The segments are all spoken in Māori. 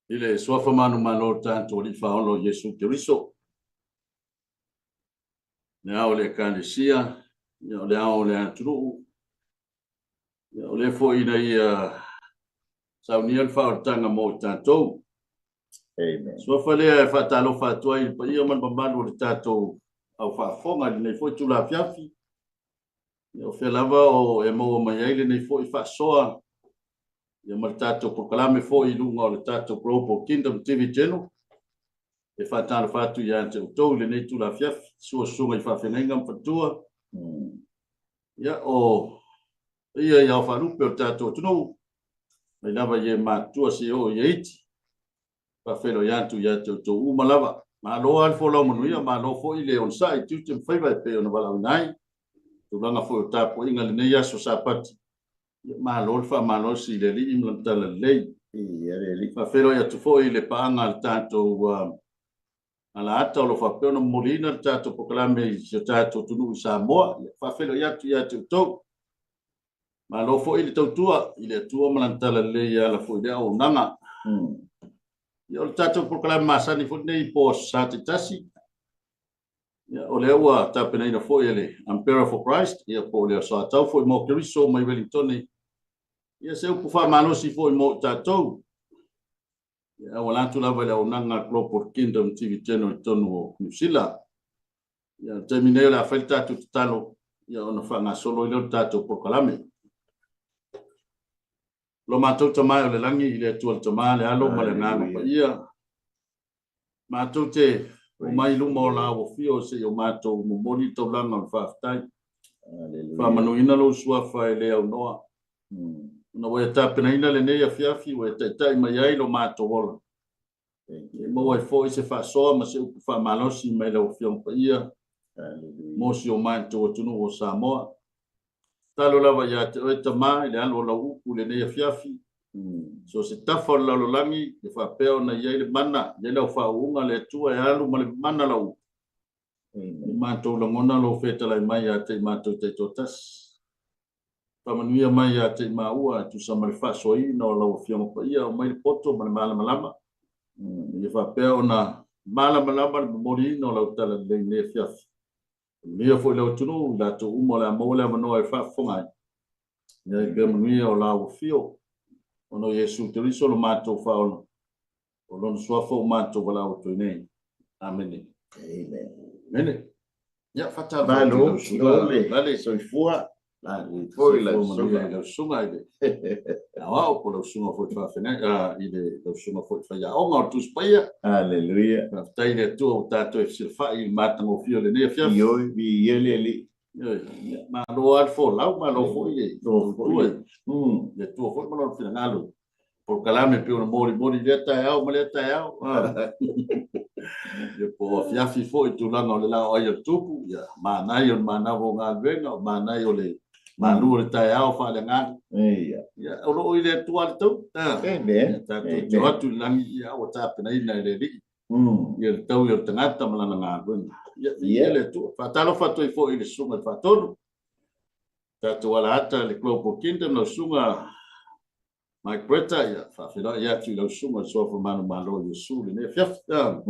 Ile sofa manu malo tanto li faolo Yesu Cristo. Ne ole kanisia, ne ole antru. Ne ole fo ina ia sauniel fa tanga mo tanto. Amen. Sofa le fa talo fa toi pa ia man bambalu le tato au fa fonga ne fo tu la fiafi. Ne o fe lava o e mo mai ile ne fo fa soa. Ia martato proclame fo i lunga o le tato Global Kingdom TV channel. E fatalo fatu ia te utou le nei tu la fiaf sua sunga i whawhenenga mpatua. Ia o ia wharupe o tato tunu. Mai lava ia matua si o ia iti. Whawhelo iantu ia te utou umalawa. Ma loa alfo lau manuia, ma lo fo i le on sai tu mwhaiva e pe o na walau nai. Tulanga fo o tapo inga le nei aso sapati. Ma lo alfa ma lo si le li imlantala lei. Whawhelo ia tu fo i le paanga al tato ala ata lo fa pena molina tato proclame se tato tunu Samoa fa felo ya tu to ma lo fo ile tua ile tua malantala le ya la fo dia o nanga yo tato proclame masani fo nei po satitasi ya o le wa ta pena ina fo ile Emperor for Christ ya po le sa tau fo mo Cristo mai Wellington ya se o fa malo si fo mo tato. Ya wala tu la vale onanga Global Kingdom TV channel tonu New Zealand. Ya termine la falta tu talo ya ona fanga solo ile tato proclame. Lo matou tama le langi ile tu tama le alo male ngano pa ia. Matou te o mai lu mo la o fio se o matou mo bonito langa fa tai. Fa manuina lo sua fa ele o noa. Na wa ta pena ina le nei afiafi wa tai mai ai lo matou wala. Mo e foi se fa so ma se fa malosi mai lo fion pa ia. Mo si o matou tunu o Samoa. Talo lava ya te mai le alo la upu le nei afiafi. So se tafa la lo langi e fa peo na ia le mana le lo fa unga le tua e alu ma le mana la upu. Matou la ngona lo feta la mai ya te matou te totas. Pamanuia mai ya te maua tu sa mai fa so i no lo fion pa ia o mai poto ma malama. Ia fa peo na malama mori no lo tala le nei afiafi. Mia foi lo tunu la tu umo la mo la no e fa fonga. Ia ke mia o la o fio. Ono Yesu Cristo lo mato fa ono. O lo sua fo mato wala o tu nei. Amen. Amen. Ya fata Ba lo vale so fua la foi la lo sunga ide. Na o lo sunga foi fa fena ide lo sunga foi fa ya o ngau tu spaia. Aleluia. Na taile tu o tato e silfa il mata mo fio le nei fia. Yo vi ele Ma lo al fo la ma lo foi e to foi. le tu foi ma lo fina ngalo. Por calame pe o mori leta e au maleta e au. Ia po fiafi foi tu langa o le la o ia tupu ia manai o mana vo ngalvenga manai o le manu le tai au fa le ngal ia o lo ile tu al tu Amen. ta tu atu langi ia o ta pena ina le ri ia le tau ia tangata malana ngalvenga ia le tu fa talo fa tu foi ile sunga fa tonu ta tu ala ata le Global Kingdom no sunga Mike Bretta ia fa fila ia tu lo sunga so fa manu malo Yesu le ne fiafta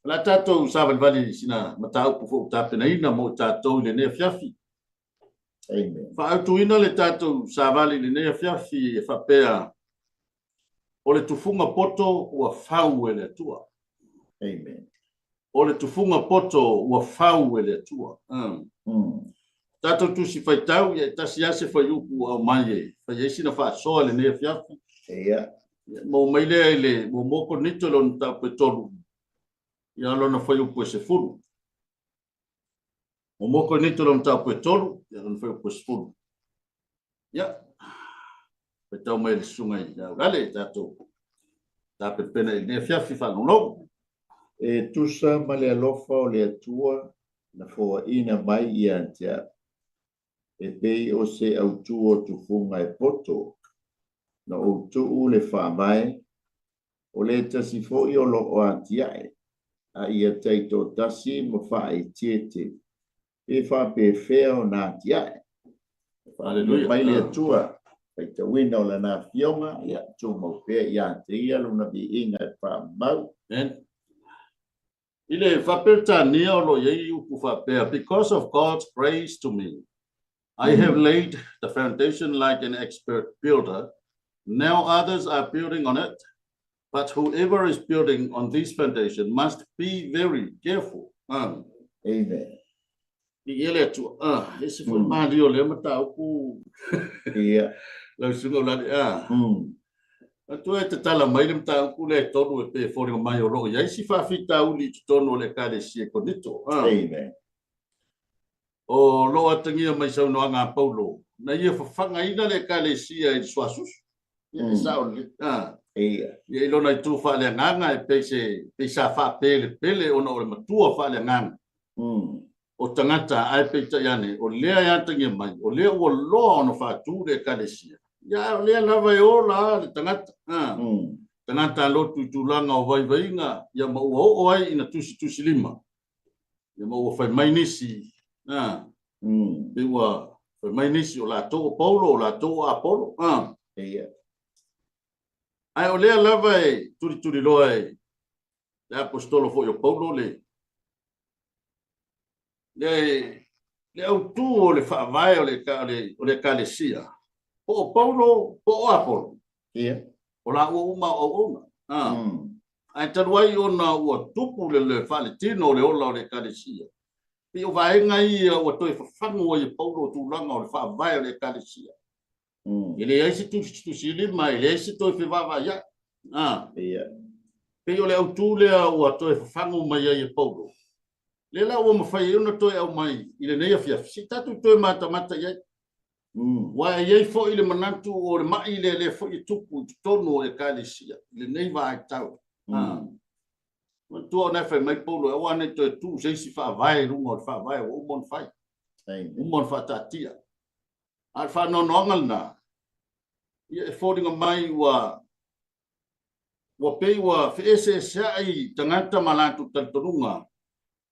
la tato saben vali sina matau pu tape na ina mo tato le ne fiafi. Amen. Fa tu ina le tato savali le ne fiafi e fa pea. O le tufunga poto ua fau ele tua. Amen. O le tufunga poto ua fau ele tua. Tato tu si fai tau e tasi ase fai upu au mai. Fa yesina fa so le ne fiafi. Ia. Mo maile le mo moko nito lo ta petolu. Ia lona fai upu se fulu. O moko ni tolo mta po tolu, ia lona fai upu se fulu. Ia. Pe tau mai le sunga i ia gale tato. Ta pe pena i ne fiafi fa no. E tusa ma le alofa o le atua na foa ina mai i antia. E pei o se autua tu funga e poto. Na o tu le fa mai. O le tasi fo i o lo o antiae. A ia teito tasi mo fa i tiete. E fa pe feo na antiae. Aleluia. Mai le atua. Pai te wina o lana fionga ia tu mo pe ia te ia luna bi inga pa mau. Ile whapetania o lo yei upu whapea. Because of God's grace to me, I have laid the foundation like an expert builder. Now others are building on it. But whoever is building on this foundation must be very careful. Amen. Ile tu esse foi Mario lembra tá o Ia. Lau sunga la tu e te tala mai le mta ku le tonu e pe fori mai o lo ia si fa fita uli tonu le kale si e konito. Amen. O lo atangia mai sau no anga Paulo. Na ia fa fanga ina le kale si e swasus. Ia sa o le. Ia. Ia lo na tu fa le nganga e pe sa fa pele ona o le matua fa le nganga. O tangata ai pe ta yane o lea ya tangia mai o lea o lo no fa tu le kale si. Ya lea lava e ola le tangata. Tangata lo tu langa o vai nga ya ma o ai ina tusi lima. Ya ma o fai mai nisi. Biwa fai mai nisi o la to Paulo o la to Apollo. Ia. Ai o lea lava e turi lo ai. Le apostolo fo o Paulo le autu o le fa vai o le kalesia. O Paulo o Apollo. Ia. O la uma o uma. Ai taruai ona ua tupu le faletino le ola o le kalesia. Pio vai ngai o toi fafango o Paulo tu langa o le fa vai o le kalesia. Ele ai se tu silima, ele ai se toi fe vava ya. Ia. Pio le autu le o toi fafango mai ai Paulo. Le la o mafai ona toi au mai ile nei afia. Si tatu toi mata ya. Wa ye fo ile manatu o le mai le fo i tupu tonu e kalesia. Le nei vai tau. Tu ona fa mai Paulo e wana tu se si fa vai rungo fa vai o mon fai. O mon fa tatia. Al fa no ngal na. Ia fo dinga mai wa pe wa fe sai tangata malatu tantonunga.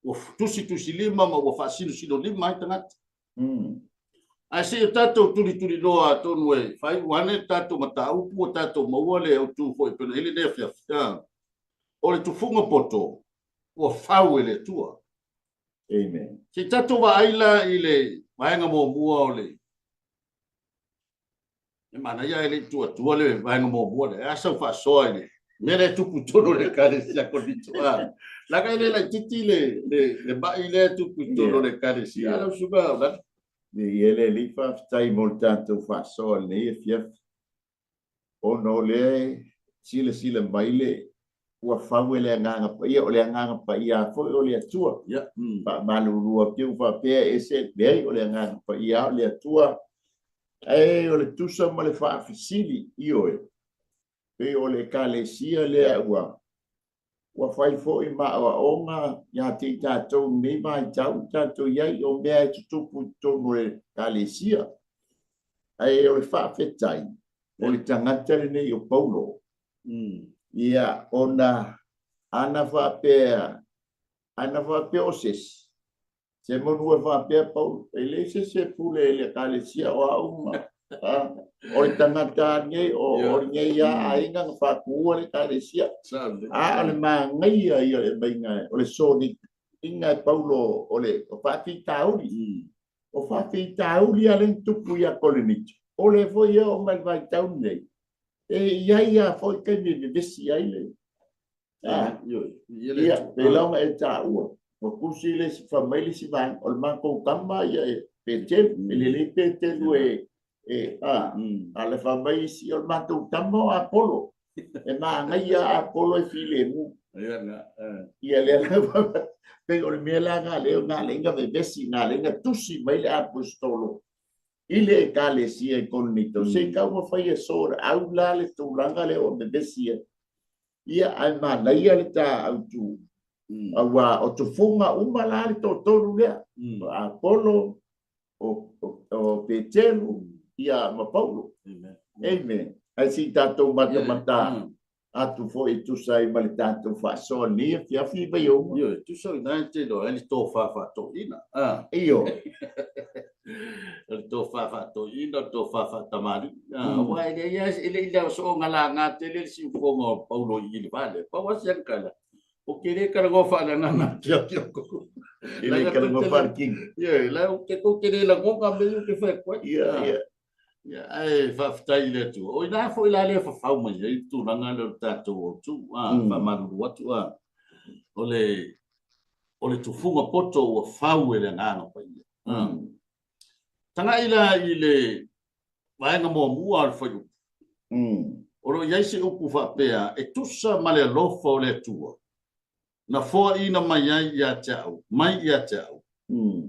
O tusi lima ma o fa sino lima tangata. Ai se tato turi loa tonu e fai wane tato mata upu tato mawale o tu foi pena ele ne fia. O le tufunga poto o fau ele tua. Amen. Se tato wa aila ile vaenga mo mua o le. E mana ia ele tua le vaenga mo mua le. Asa fa soa ele. Mere tupu tono le kare sia konditua. Laka ele la titi le ba ile tupu tono le kare sia. Ala suba la. Ele li fa tai moltanto fa sol ne fia. O no le sile maile ua fau ele nganga pa ia o le nganga pa ia fo o le tua. Ya. Pa malurua ki ufa pe ese bei o le nganga pa ia o le tua. E o le tusa ma le fa fisili io e. Pe o le kalesia le ua fai fo i ma o nga ya te tatou nei mai tau tatou iai o mea tutupu tonu le kalesia. E o le fa fetai. O le tangata le nei o Paulo. Ia ona ana fa pe oses. Se mo fa pe Paulo. Ele se pule ele kalesia o uma. O le tangata nei o nei ia ainga fa ku le kalesia. Ale mangai ia le bainga o le soni inga Paulo o le fa fitauli. O fa fitauli ale tupu ia kolenit. O le foi o mal vai tau nei. E ia foi que me desse aí le. Ia pela e ta ua. O kusi le família se vai o manco kamba ia pete le pete ale família se o manco kamba Apolo. E ma ngai Apolo e file mu. Ia le pe o me la nga lenga de desi nga lenga tusi mai le apostolo. Ile kalesia e konito se ka mo fai sora au la le tulanga le o besia ia ai ma la ia le ta autu awa o tu funga uma la le totoro le Apolo o Petero ia ma Paulo. Amen. Ai si tato mata atu foi tu sai ma le tato fa so ni fia fi ba yo tu so na te lo ele to fa to ina io to fa to ino to fa tamari wa ile so ngala ngate le si fongo paulo ile vale pa wa sian kala o kere kara go fa la ngana kia ko Ile kara go parking la o ke ko kere la go ka me ke fa ko ai fa fta ile tu o ina fo ile le fa fa mo ye tu na ngalo tato tu fa maru watu ole tu funga poto o fa ele ngana pa ia tanga ila ile vaenga mo mua al fayu. Oro yaisi upu whapea e tusa male lofa o le tua. Na foa ina mai ia te au, mai ia te au.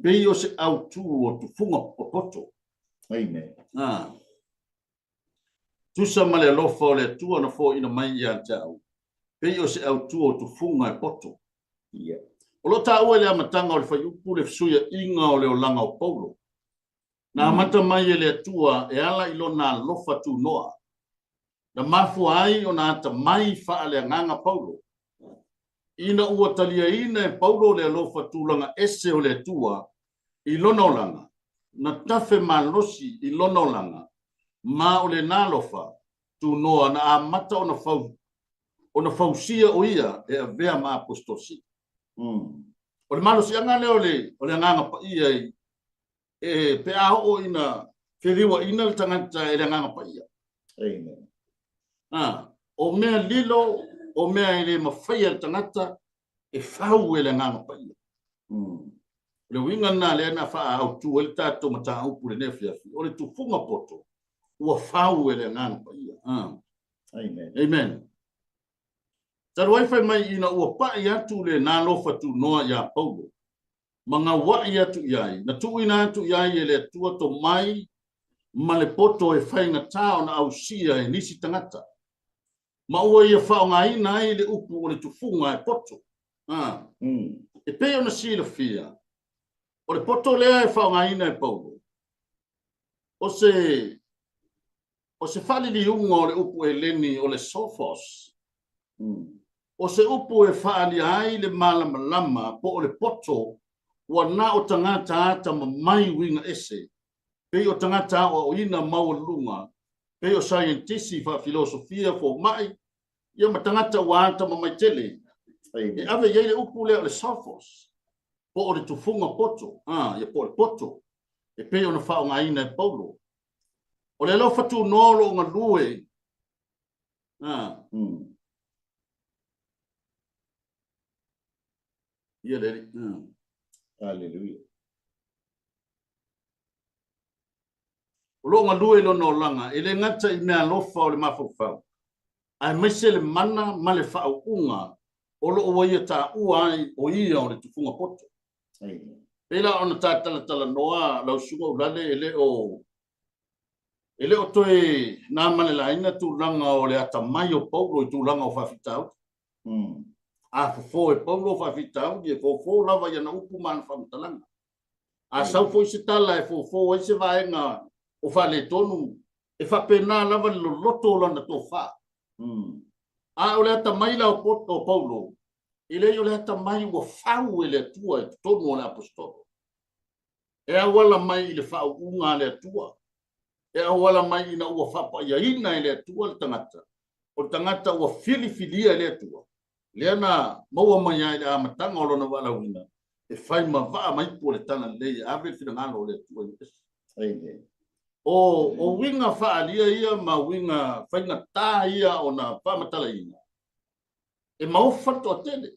Pei o se au tu o tu funga popoto. Aine. Tusa male lofa o le tua na foa ina mai ia te au. Pei o se au tu o tu funga e poto. O lo ta ua le amatanga o le fayu pule fsuia inga o le o langa o paulo. Na mata mai ele tua e ala ilona lofa tu noa. Na mafu ai o na ata mai faa le nganga paulo. Ina ua talia ina e paulo le lofa tu langa ese o le tua ilona o langa. Na tafe malosi ilona o langa. Ma o le na lofa tu noa na a mata o na fausia o ia e a vea ma apostosi. O le malosi anga le o le nganga pa ia pe o ina feriwa ina le tangata e le nganga pa ia. Amen. O mea lilo, o mea ele mawhaia le tangata e whau e le nganga pa ia. Le winga na le ana wha au tu ele tato mata aupu le nefiafi. O le tu funga poto ua whau e le nganga pa ia. Amen. Amen. Taruai whai mai ina ua pai atu le nā lofa tu noa ia paulo. Manga wai atu iai, na tu ina atu iai e le tua to mai, ma le poto e whainga tau na au sia e nisi tangata. Ma ua ia whao ngā ina ai le upu o le tufunga e poto. E peo na sila fia. O le poto lea e whao ngā ina e paulo. O se whali li unga o le upu e leni o le Sophos. O se upu e whaali ai le malama po o le poto wa na o tangata ata ma mai winga ese. Pei o tangata o ina maua lunga. Pei o scientisti fa filosofia fo mai. Ia ma tangata wa ata ma mai tele. E ave yeile upu le o le Sophos. Po o le tufunga poto. Ia po le poto. E pei o na whao ngā ina e paulo. O le lofa tu nolo ngā lue. Ia le. Hallelujah. O lo ngā lue lo no langa. E le ngata i mea lofa o le mafau. Ai maise le mana ma le whao unga. O lo o ia ta ua ai o ia o le tufunga poto. Pela ona ta tala noa lau sunga ulale ele o toe nā mane la ina tu langa o le ata mai o paulo i tu langa o whawhitau. A fofo e paulo whawhitau i e fofo lava i ana upu mana whamitalanga. A sau fo i se tala e fofo i se vaenga o whale tonu e whapena lava le loto lana tō wha. A o le ata mai la o paulo i le o le ata mai ua whau e le tua e tonu o le apostolo. E awala mai i le whau unga le tua. E awala mai ina ua whapa ia ina i le tua le tangata. O tangata ua filifilia le tua. Leana maua mai ai le amatanga o lona wala wina. E whai ma waa mai po le tana lei awe whina ngana o le tua. O winga whaalia ia ma winga whainga tā ia o na whamatala ina. E mau whato a tene.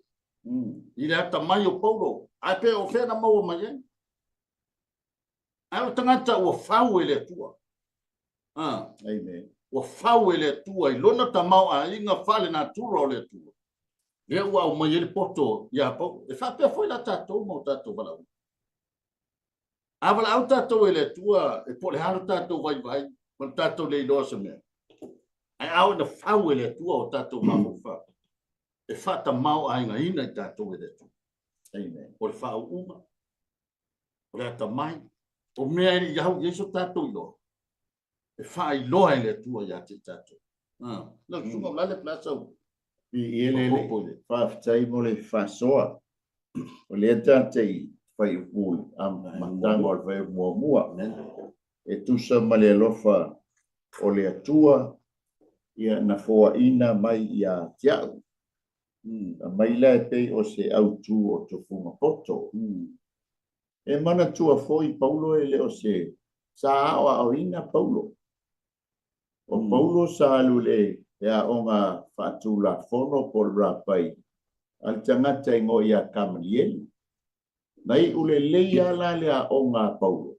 I le ata mai o paulo. Ai pe o whena maua mai ai. Ai o tangata ua whau e le tua. Ua whau e le tua i lona ta mau a inga whale na tura o le tua. Le ua o mai ele poto ia paulo. E whapea foi la tātou mau tātou walau. A wala au tātou e le tua e po le halo tātou vai. Man tātou le iloa sa mea. Ai au na whau e le tua o tātou mau wha. E whata mau a inga ina i tātou e le tua. O le whau uma. O le ata mai. O mea e iau yeso tātou iloa. E wha i loa e le tua ia te tātou. Lau sunga lale plasa u. I ele whawhitai mo le whasoa. O le tātei whai upul. Matanga o le whai mua. e tusa ma le alofa o le atua ia na foaina mai ia tiau. Mai la e pei o se autu o tofunga poto. E mana tua foi Paulo e le o se sa awa o ina Paulo. O Paulo sa alu le e a onga fatula fono por rapai. Al tangata ingo ia Gamaliel. Nai ule leia la le a onga Paulo.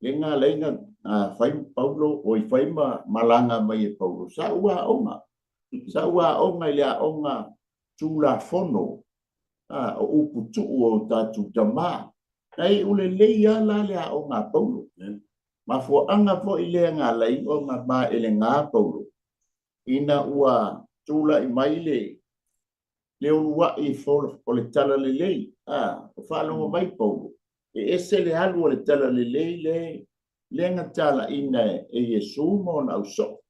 Lenga lenga fai Paulo o i fai malanga mai e Paulo. Sa ua onga. Sa ua onga le a onga tula fono. O upu tuu o tatu tama. Nai ule leia la le a onga Paulo. Ma fo anga fo i lea ngā lai o ngā mā ele ngā Paulo. Ina ua tula i maile. Le unua i fo o le tala le lei. O whaalonga mai Paulo. E ese le alu o le tala le lei le. Le ngatala ina e Yesu mo na uso.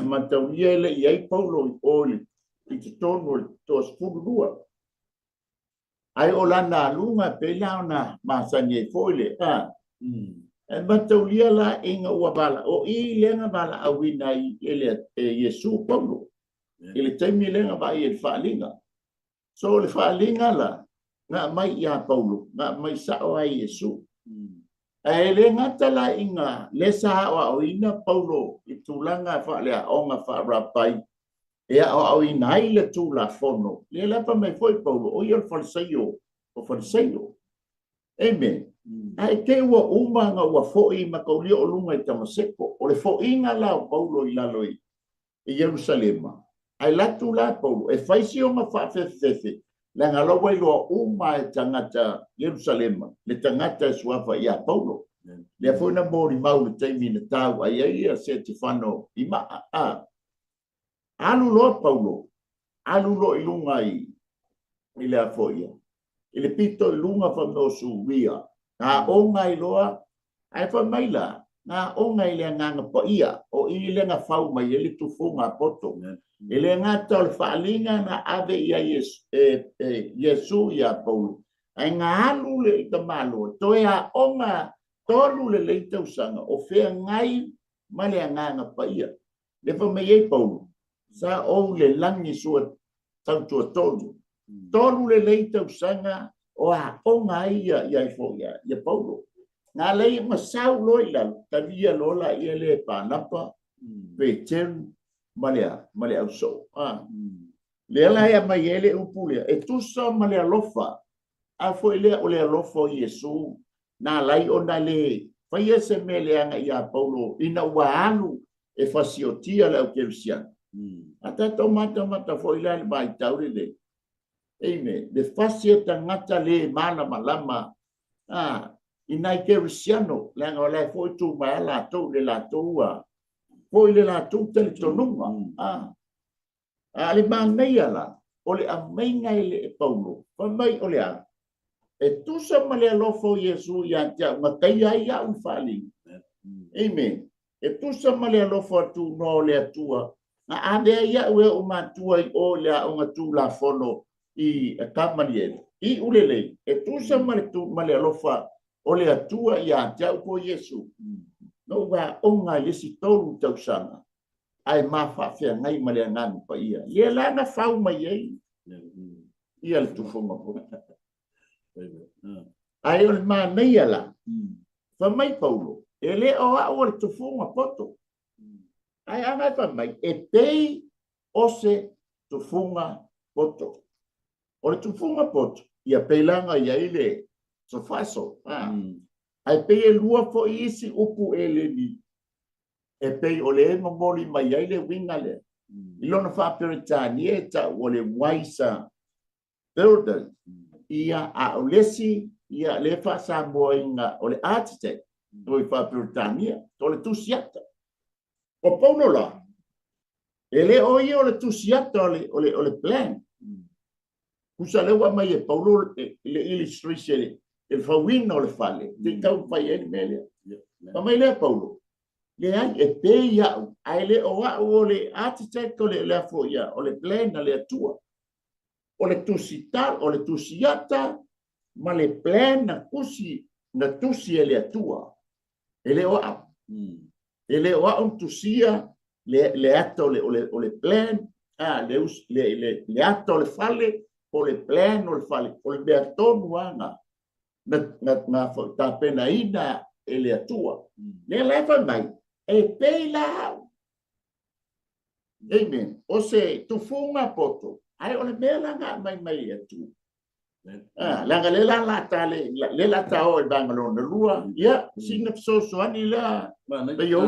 Ma taulia ele i ai Paulo i ole. I te tono le tos furua. Ai o lana alunga pe launa masani e foile. E mataulia la inga ua bala. O i lenga bala awina i ele Yesu Paulo. Ele taimi lenga ba i e whaalinga. So le whaalinga la. Ngā mai ia Paulo. Ngā mai sao ai Yesu. E le ngata la inga. Le saha o ina Paulo. I tūlanga whaalea onga whaarapai. E o ina ai le tūla fono. Le lapa mai foi Paulo. O i o farisaio. O farisaio. Amen. Ai te ua umanga ua fo'i makaulia o lunga i Tamaseko. O le fo'inga la o Paulo i laloi i Jerusalema. Ai latu la Paulo. E faisi o ma whaafefefe. Le ngaloa i loa uma e tangata Jerusalema. Le tangata e suafa i a Paulo. Le fo'ina mori mau le taimi na tau. Ai a se te whano i maa. Alu loa Paulo. Alu loa i lunga i le a fo'ia. Ele pito lunga fa no suria. Nga onga i loa. Ai fa maila. Nga onga i le nganga po ia. O i le nga fau mai ele tufunga poto. Ele nga tol faalinga na ave ia Yesu ia Paulo. Ai nga alu le ita malo. Toea onga tolu le leita usanga. O fea ngai male nganga pa ia. Le fa mai e Paulo. Sa o le langi sua tau tua tolu. Tolu le leita usanga o a onga ia fo ia Paulo. Nga lei masau loila tavia lola ia le panapa pe ten male au so. Le la ia mai ele upule e tusa male alofa. A fo ele o le alofa Yesu na lai ona le fai ese mele anga ia Paulo ina waalu e fasiotia le au Cristiano. Ata tomata fo ile le mai taure le. Amen. Le fasia tangata le mana malama. Inai Cristiano. Langa olai foi tu mai la tu le la tua. Foi le la tu te tonunga. Ale manei ala. Ole a mainga ile Paulo. Pa mai ole a. E tu sa male alofo Yesu ya tia matai ai ya ufali. Amen. E tu sa male alofo tu no le tua. Na ave ya we o matua i o le o ngatu la fono. I Gamaliel i ulele e tu sa male alofa o le atua ia tau po Yesu no va onga lesi tolu tau sanga ai mafa fea ngai male ngani pa ia le lana fau mai ai ia le tu fonga po ai o ma nei ala fa mai Paulo ele o le tu fonga poto ai ana fa mai e pei ose tu fonga poto. O le tufunga poto, ia peilanga ia ile so faso. Ai pei e lua fo isi upu ele ni. E pei o le mori mai ia ile winga le. Ilona wha peritani e ta o le waisa builder. Ia a olesi, ia le wha sa moinga o le architect. Doi wha peritani e, o le tusiata. O pauno la. Ele o ia o le tusiata o le plan. Usa lewa mai e Paulo le illustration el fawino le fale de tau fai ele mele ma mai le Paulo le ai e pe ia ai le o le architect o le fo ia o le plan le atua o le tusita o le tusiata ma le plan na kusi na tusi ele atua Ele o ele o tusia le ato le plan le ato le fale o le plan o le fale o le beaton wanga na ta pena ina ele atua le leva mai e peila amen o se tu funga poto ai o le mela nga mai atu langa le la tale le la tao e bangalo na lua ya singa so ani la Mana yo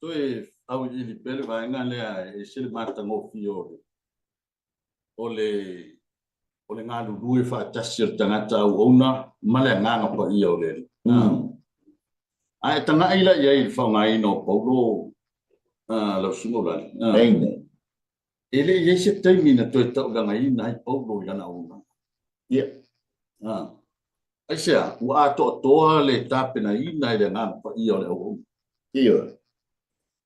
tu e au i li pele vai nga le e sile mata ngo fio ole nga lu e fa tasir tangata au ona male nga pa ia ole ai tanga ila ia i fa ngai no paulo lo simola amen ele ye se termina to ta nga i nai paulo ia na ona ya ai sia wa to le tapena i nai le nga pa ia ole o iyo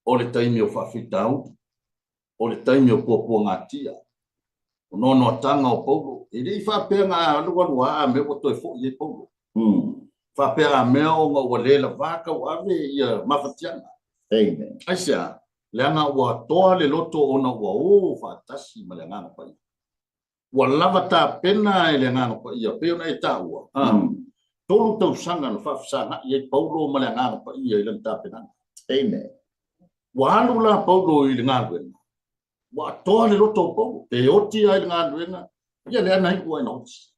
o le taimi o whawhitau, o le taimi o pōpō ngatia, o nono tanga o paulo. E rei whapea ngā aluanua a me o toi fo i e paulo. Whapea a mea o ngā ua lela waka o ave i a mawhatianga. amen Aisia, le anga ua toa le loto o na ua o whatasi ma le ngana pai. Ua lava tā pena e le ngana pai a peo na e tā ua. Tolu tau sanga na whawhisanga i e paulo ma le ngana pai i le tā pena. amen Walu la paulo i ngā ruenga. Wa toa le loto paulo. Te oti ai ngā ruenga. Ia lea nai ua ina oti.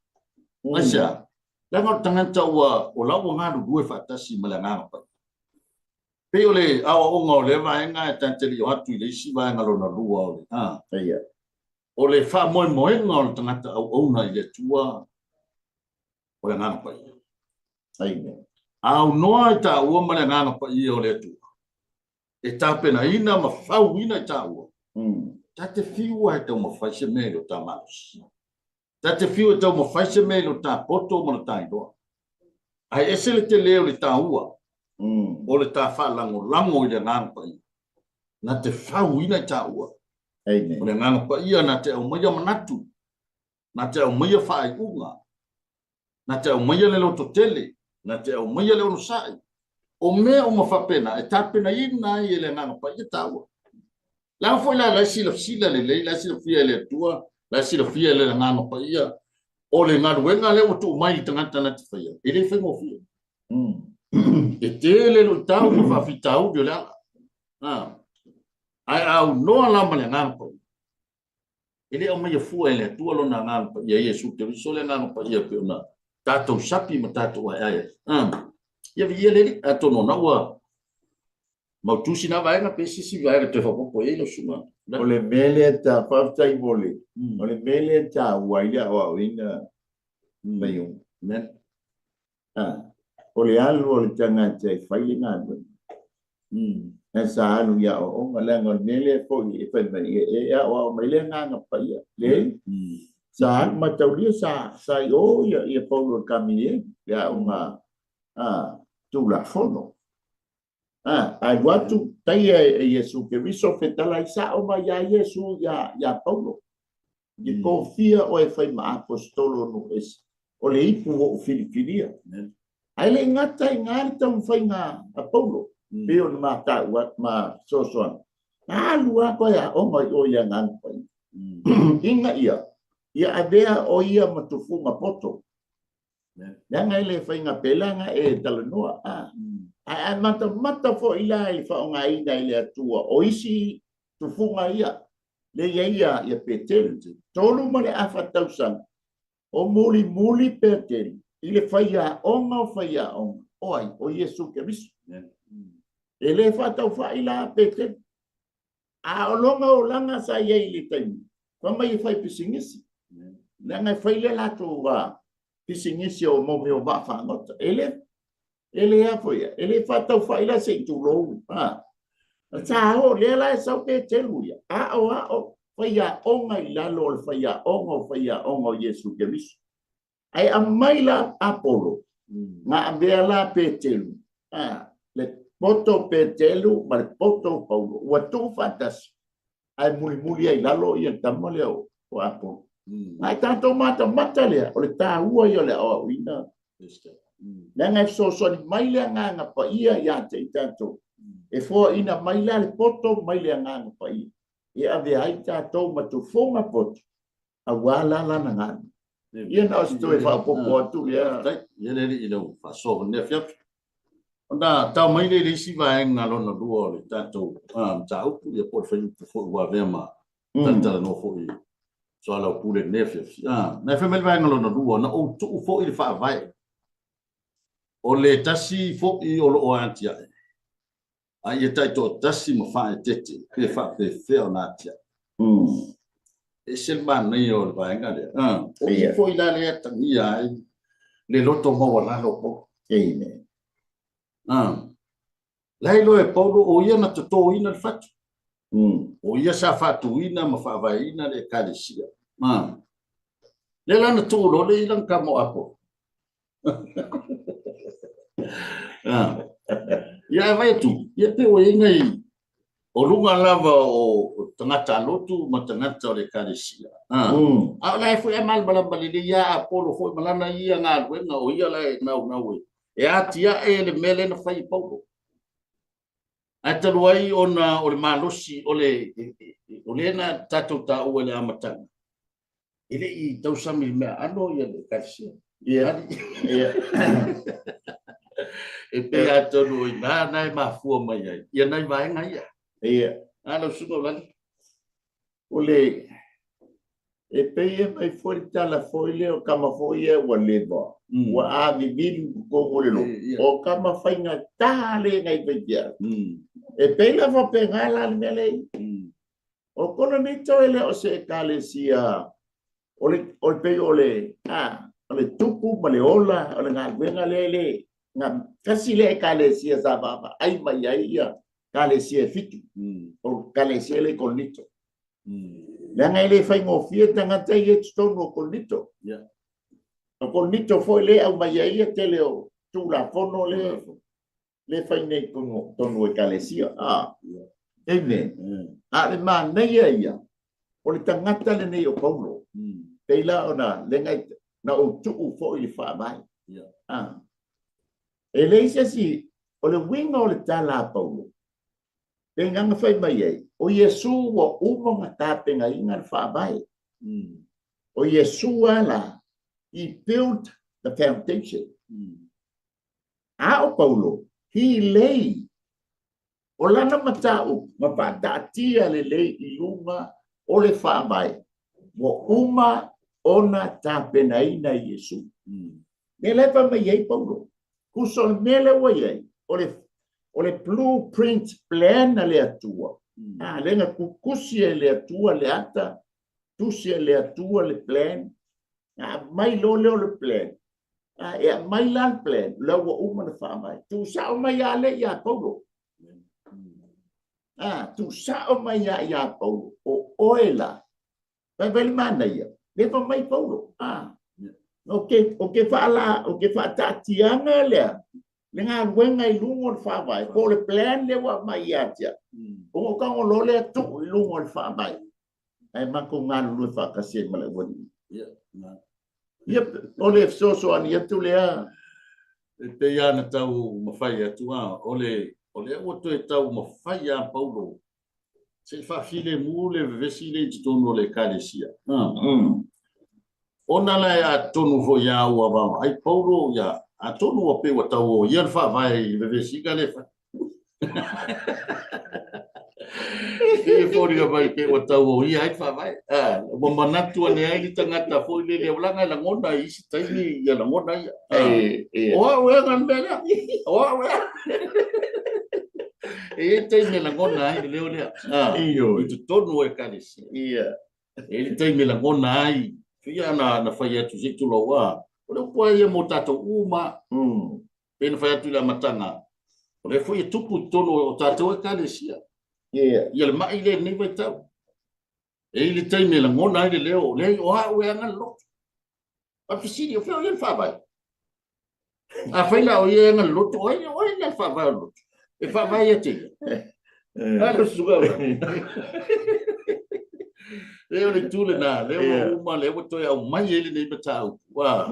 Aisia, le ngā tangata ua o lau ngā rue whatasi ma le ngā pai. Pe ole awa o ngā o le vaenga e tanteri o atu i le isi vaenga lo na lua o le. iya O le wha moe moe ngā o le tangata au auna i le tua o le ngā pai. amen Au noa i tā ua ma le ngā pai o le tua. E tāpena ina ma whau ina i tā ua. Tā te whiua e tau ma whaise me lo tā maus. Tā te whiua e tau ma whaise me lo tā poto ma lo tā indoa. Ai esele te leo le tā ua. O le tā whalango lango i le ngāna pai. Na te whau ina i tā ua. amen O le ngāna pai ia na te au maia manatu. Na te au maia whaai unga. Na te au maia le loto tele. Na te au maia le ono sai. O mea o mawhapena, e tāpena ina i ele ngana pa i tāua. Lau foi la sila le lei, la sila fia le tua, la sila fia le ngana pa ia. O le ngana wenga le o tu mai tangata na te whaia. E le whaingo fia. E te le lo tau ki whawhitau ki o le ala. Ai au noa lama le ngana pa ia. E le au mai a fua e le tua lo na ngana pa ia. Iesu te viso le ngana pa ia pe ona. Tātou sapi ma tātou ai ai. Ia via lele atono na ua mautusi na vaenga pe sisi vaenga te whapopo e lo suma. o le mele ta whaftai vole o le mele ta waila o ina mai un o le alu o le tangata e whaile ngā e sa alu ia o onga langa o mele po i e whaimai e o mai le nganga pa ia le sa alu mataulia sa i o ia paulo kami e ia o ngā tu la fono ai watu tai e Yesu ke viso fetala isa o ma ya Yesu ya Paulo ki confia o e fai ma apostolo no es o le ipu o filifilia ai le ngata ngata un fai nga a Paulo peo ma ta wat ma sosoan lua ko ya o mai o ya ngan pai inga ia adea o ia matufunga poto Nanga ele fai nga pelanga e talanoa ai mata fo ila i fa nga ina ile atua o isi tufunga ia le ia petel tolu male afa tausan o muli petel ile fai ya onga oi o Yesu ke bis ele fa tau fa ila petel a olonga olanga sa ia ile tai fa mai fai pisingisi nanga fai le la tu va pisingisi o mo me o ba fa nota ele foi ele fa tau fa ila se tu lo sa o le la sa pe teluia o foi ya onga ila lo foi ya onga Yesu ke bis ai amaila apolo na ambela pe telu le poto pe telu mal poto paulo wa tu fantas ai muli ai lalo ia tamale o apolo ai tanto mata le o le ta ua ia le o ina Na ngai so ni mai le nganga pa ia te tato. E fo ina mai le poto mai le nganga pa ia. E ave ai tato ma tu fonga poto. A wala la na ngana. Ia na sto e fa popo atu ia. Ia le i lo fa so ne fia. Onda ta mai le si va en ngalo no duo le tato. Ta u ia por fa fo wa vema. Tanta no fo i. So ala pule ne fia. Na fa mel va ngalo no duo na o tu fo i fa vai. O le tasi fo i o lo antia. Ai e tai to tasi mo fa tete. Pe fa pe fe ona tia. E sel man nei o vai ngale. O i fo i la le tania le loto mo wala lo po. Ine. Lai lo e paulo o ia na to ina le fatu. O ia sa fatu ina ma fa vai ina le kalesia. Le lana tu lo le ilang kamo apo. Ia vai tu, ia pe o ingai o lunga lava o tangata lotu ma tangata o le kalesia. A lai fu e mal bala balili ia apolo foi malana ia nga wenga o ia lai na we. E atia e le mele na fai paulo. Ata luai ona o le malosi o le na tato ta o le amatanga. Ele i tau sami mea ano ia le kalesia. Ia. E pe ato lui na nai mafua mai ai. Ia nai vai ngai ia. Ia. Ano suko lani. Ole e pe e mai foi tala foi le o kama foi e wa leva. Wa a vivi ko mo le lo. O kama fainga tale ngai pe dia. E pe la va pe ngala le mele. O kono ni to ele o se kalesia. Ole pe ole ole tupu male ola ole ngal venga le nga kasi le kalesia sa baba ai mai ai ia kalesia fitu o kalesia le kolito la ngai le fai ngo fie tanga tai e sto no kolito o kolito foi le au mai ai tele o tu la fono le fai nei kono tono e kalesia ene le man nei ia o le tangata le nei o paulo peila ona le ngai na o tu fo i fa mai e leise si o le winga o le tala paulo e nganga fai mai ai o Yesu wa umo ngata penga inga fa mai o Yesu ala he built the foundation o paulo he lay o lana matau ma patatia le lei i lunga o le fa mai wa uma ona tapenaina Yesu ne leva mai ai paulo kuso nele wai o le blueprint plan le atua le na kukusi le atua le ata tusi le atua le plan mai lo le plan e mai lan plan le wa uma na fa mai tu sa mai ale ya paulo tu sa mai ya paulo o oela vai mana ia le fa mai paulo o ke fa tatianga le nga wenga i lungo fa vai ko le plan le wa mai atia o ka o lo le tu lungo fa vai ai ma ko nga lu fa ka se mala woni ia o le so ani tu le pe ya na tau mafai atu o le o to e tau mafai a paulo se fa file mule vesile di tono le kalesia ona la ya tonu fo ya wa ba ai paulo ya a tonu o pe wa tau ia fa vai vesika le fa e fo ria vai pe wa tau ia ai fa vai mo manatu ne ai tangata fo le langa la ngona i si tai ni ya la ngona ia o we ngan bela o we e tai ni la ngona ai le le iyo i tonu e kalesia ia ele tai ni la ngona ai fia na fai atu se tu lo wa o le po ia mo tato uma pe na fai atu la matanga o le foi tupu tono o tato e kalesia ia le mai le ni vai tau e ile tai me la ngona ile leo le o ha we anga lo a fisiri o fai fa vai a fai la o ia anga lo to o ile fa vai lo e fa vai e te a suga le o le tule na le o uma le o to ya mai ele nei batau wa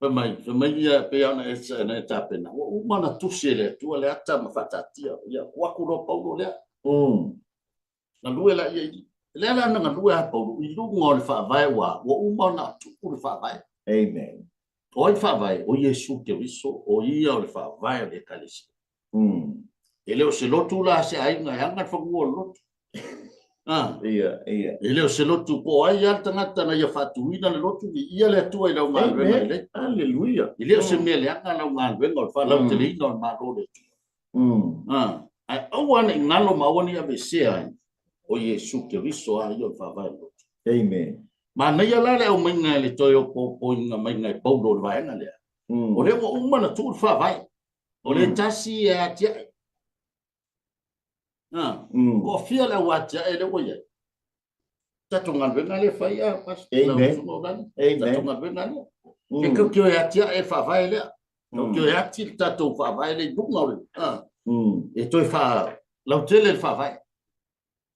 Famai ia pe ana esa na tapena. O mana tusele tu le ata mafatatia. Ya wakuro paulo le. Na lue la ia. Le la na lue ha paulo i lu ngol fa vai wa. O mana tu fa vai. Amen. O fa vai o Yesu ke viso o ia o fa vai le kalisi. Ele o se lotu la se ai nga hanga fa ngo lotu. Ia. Ele o se lotu po ai ya tangata na ia fatuina le lotu ia le tu ai la ma le. Hallelujah. Ele o se mele anga la ma le ngol fa la te le no ma ro le. Ai o wana ngalo ma woni ya se ai. O Yesu ke viso ai o fa vai lotu. Amen. Ma na ia la le o minga le toyo po inga minga po do vai na le. O le o mana tu fa vai. O le tasi ya tia. Ko fia la wacha ele woye. Tatunga venga le faya pas. Amen. Tatunga venga le. Ke ko kyo ya tia e fa vai le. Ko kyo ya tia tatu fa vai le dunga le. E toi fa la tele fa vai.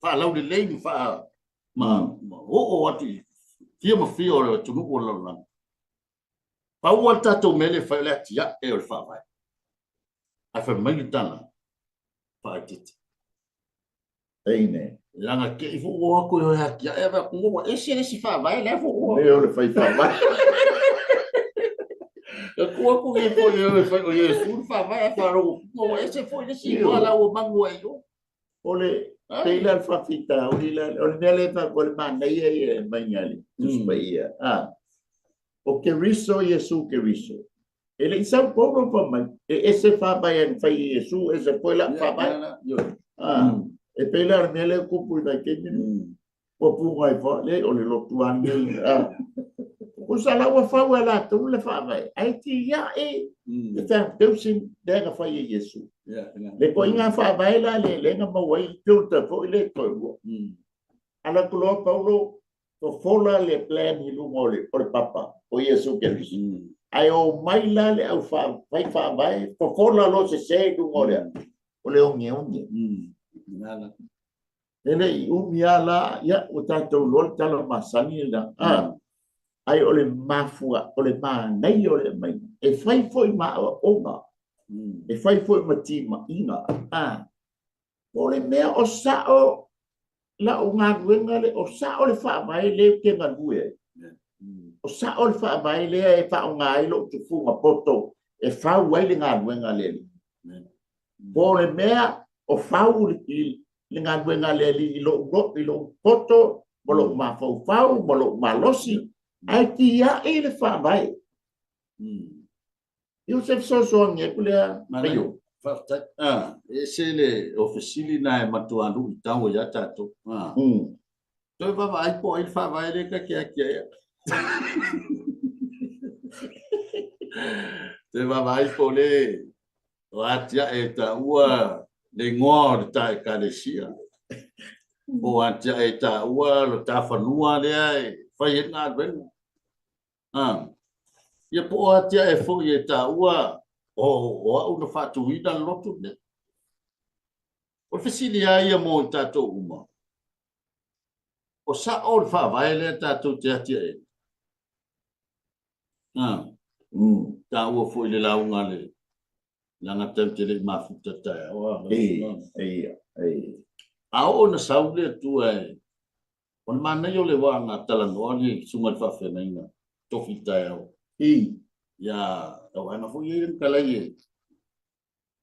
Fa la le fa ma o ati. Tia ma fia o tu no la. Pa o tatu mele fa le tia e fa vai. A fa mai tana. Fa tit. Amen. Langa ke fu o ko yo ya ya e va ko e se fa vai le fu o Eu le fai fa vai. ko e fo yo e su fa vai fa ro mo e se fo le si la o mango e yo Ole teila fa fita ole nele fa gol manda ye manyali. Ia. O que riso Yesu que riso. Ele isa povo pa mai. Ese fa vai en fai Yesu ese foi la fa vai. E pela nele kupu na kenyi po pu ngai fa le ole lo tuan ni o sala wa fa wala tu le fa vai ai ti ya e ta teu sin de ga fa Yesu le ko inga fa vai la le nga ma wai tu ta fo le ko ala kulo paulo to fola le plan ni lu mole por papa o Yesu que ai o mai la le au fa vai to fola lo se lu mole o le o ngi ele umiala ya utato lol talo masani da ai ole mafua ole ma nei ole mai e fai foi ma onga e fai foi ma tima inga ole me o sao la unga ngale o sao le fa vai le ke ngalue o sao le fa vai le e fa unga i lo tu fu ma poto e fa wai le ngale ole me o fa dengan buenga leli lo poto bolo ma fau bolo ma losi ai tia ele fa vai Yosef so nge kule mayo fa ese le ofisili na matuanu tango ya tato to va vai po il fa vai le que te va vai po le atia eta ua le ngor ta kalesia o atia eta ua lo ta fanua le ai fai na ben ia po atia e fo ia ta ua o no fatu ida lotu ne o fesilia ia mo tato uma o sa o fa vai le tato te atia e ta ua fo le launga le langa temtele mafuta ta wa ao na saule tu ai on mana yo le wa na tala no ni sunga fa fe na ina to fita ya o ana fu ye kala ye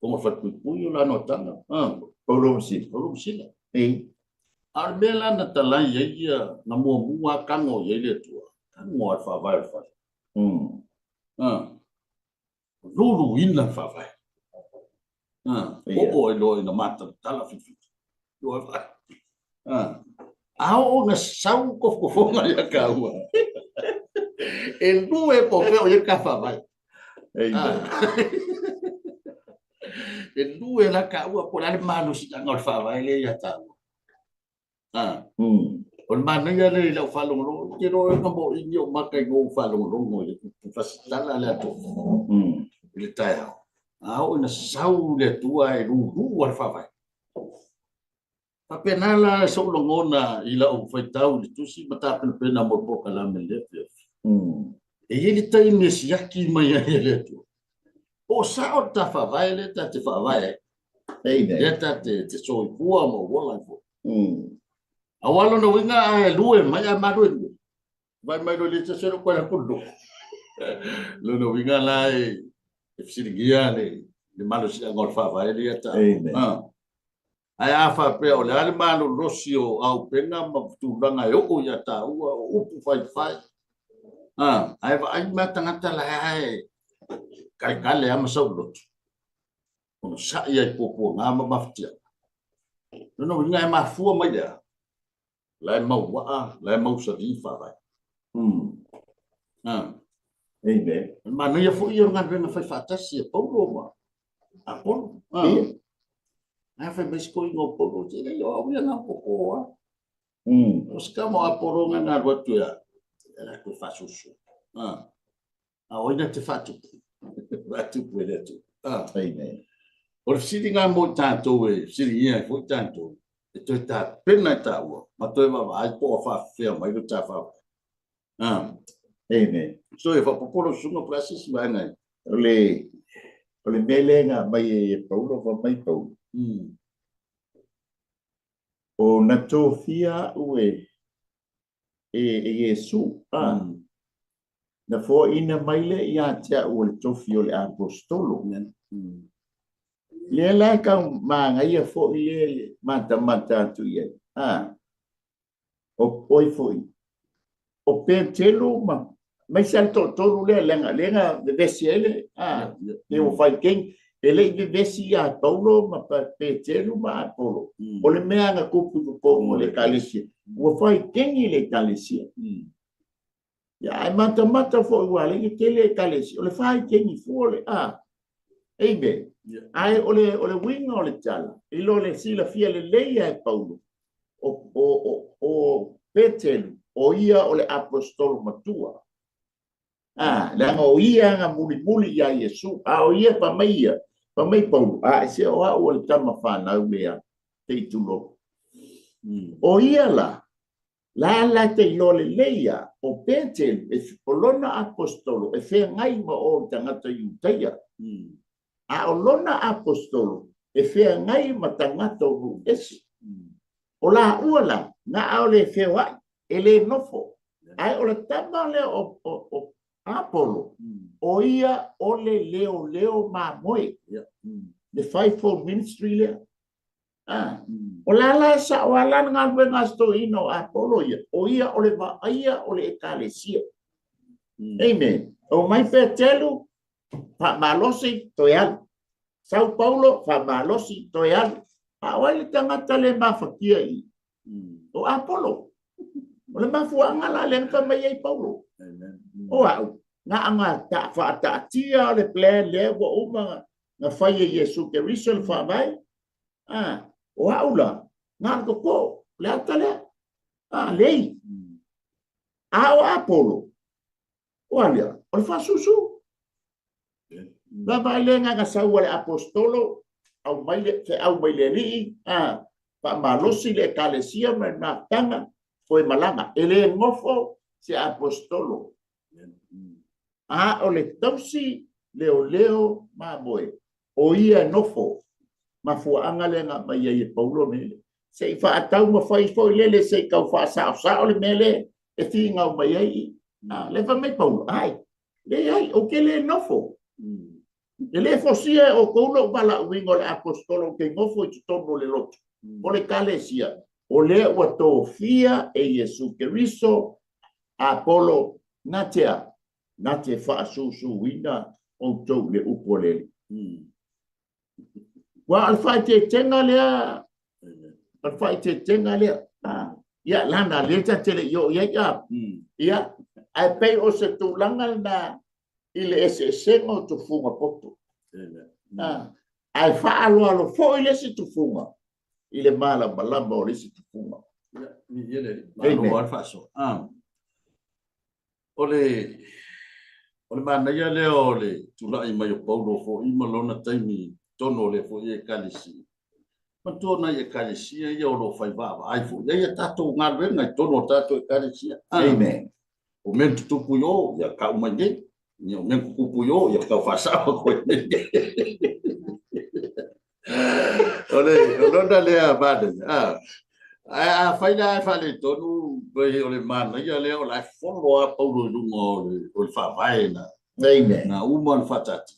como fa ku yo la notanga Paulo si arbela na tala ye ya na mo mua kango ye le tu kango fa va fa lulu ina fa va o lo ina mata tala fifi lo fa ao na sau ko fonga ya kaua el due po feo ya kafa vai el due la kaua por al mano si ngol fa vai le ya ta on mano ya le la fa lo ke ro no mo inyo makai go fa lo mo fa tala la to le ta ao na sau le tua e lu fa vai Papenala so longona ila o faitau le tusi mata pena mo po kala mele. E ele tai mesiaki mai ele tu. O sa o ta fa vai le ta te fa vai. Ei Le nei. ta te so i pua mo wala fo. Mm. Awalo no winga ai lue mai a maru. Vai mai do le te so ko na kudo. Lo no winga lai e fisigia le malo si ngol fa vai le ta. Ei nei. Ai a fa pe o le ale malo rosio au penga ma tu langa yo o ya ta u upu fai fai. Ai va ai mata ngata la ai. Kai kale ama sau lot. Ono sa ia i popo nga ma maftia. No winga ma fu ma ya. Lai mau wa, lai mau sa di fa vai. Ei nei. Ma no ia fu ia nga venga fai fatasi e popo ma. A popo. Ai fai mais ko ngo popo te yo ia nga popo. Os kamo a poro nga na rotu ya. Era ko fa susu. A oina te fatu. Fatu pele tu. Ei nei. O siri nga mo tanto e siri ia fo tanto. E to ta pena ta wo. Ma to va ai po fa fe mai do ta fa. Ei nei. So e fa popolo sunga prasis vai ngai. O le melenga mai e Paulo va mai Paulo. O na tofia ue e Yesu. Na fo ina mai le ia tia o le tofio le apostolo. Le la ka manga ia fo ie mata tu ie. O poi foi. O pentelo ma sai to le lenga de vesiele. Le o fai king ele de vesia Paulo ma pentelo ma Apolo. O le mea nga kupu ko le kalesia. O fai king le kalesia. Ya ai mata fo wale ke le kalesia. O le fai king fo le Ebe. Ai ole winga ole tala. Ilo le sila fia le leia e Paulo. O Petelu. O ia ole apostolo matua. Langa o ia nga muli ya Yesu. O ia pa mai Paulo. Se o ole tama whana umea te itulo. O ia la te ilo le leia. O Petelu e polona apostolo. E fea ngai ma o tangata iuteia. O lona apostolo e fea ngai matangata o ruesi. O la uala na ole fea ele nofo. Ai ole tama le o Apolo. O ia ole leo ma moe. The fivefold ministry le. O la sa wala nga bengasto ino Apolo ia. O ia ole va ia ole ekalesia. Amen. O mai petelu pa malosi toyal. Sao Paulo fa malosi toyal. Awali tangata le mafakia i. O Apolo. O le mafuanga la le mai Paulo. O au. Nga anga ta tia le plan le wa uma nga fai Yesu ke risol fa mai. O au la. Nga ko le atale. Lei. O Apolo. O alia. O fa susu. Baba lenga nga sa wale apostolo au mai le li pa malosi le kalesia na tanga foi malanga ele ngofo se apostolo o le tausi leo ma boe o ia nofo ma fu angalenga mai e Paulo ne se fa atau ma foi lele se ka fa sa le mele e tinga mai ai le va mai Paulo le ai o ke le nofo. Ele fosia o koulo bala wingo le apostolo ke ngofo i tono le loto. O le kalesia. O le wato fia e Yesu Keriso Apolo natea. Nate fa susu winda o tau le upolele. Wa alfa te tenga lea. Alfa te tenga lea. Ya lana leta tele yo ya. Ya. Ai pei o se tulanga na ile ese sengo tu funga poto. Ai fa alo fo ile se tu funga. Ile mala balamba o ile se tu funga. Ni ele malo alfa so. Ole mana ia le ole tula i mai Paulo fo i malona taimi tono le fo e kalisi. Ma tona e kalisi ia lo fai va ai fo. Ia tato ngalwe ngai tono tato e kalisi. Amen. O men tupu yo ya ka umanye. Nyo men kupu yo ya ka fasa ko. Ole le abade. Fai da fale tonu be ole man ya le ole follow up o lu ngo o fa vai na. Amen. Na umon fatati.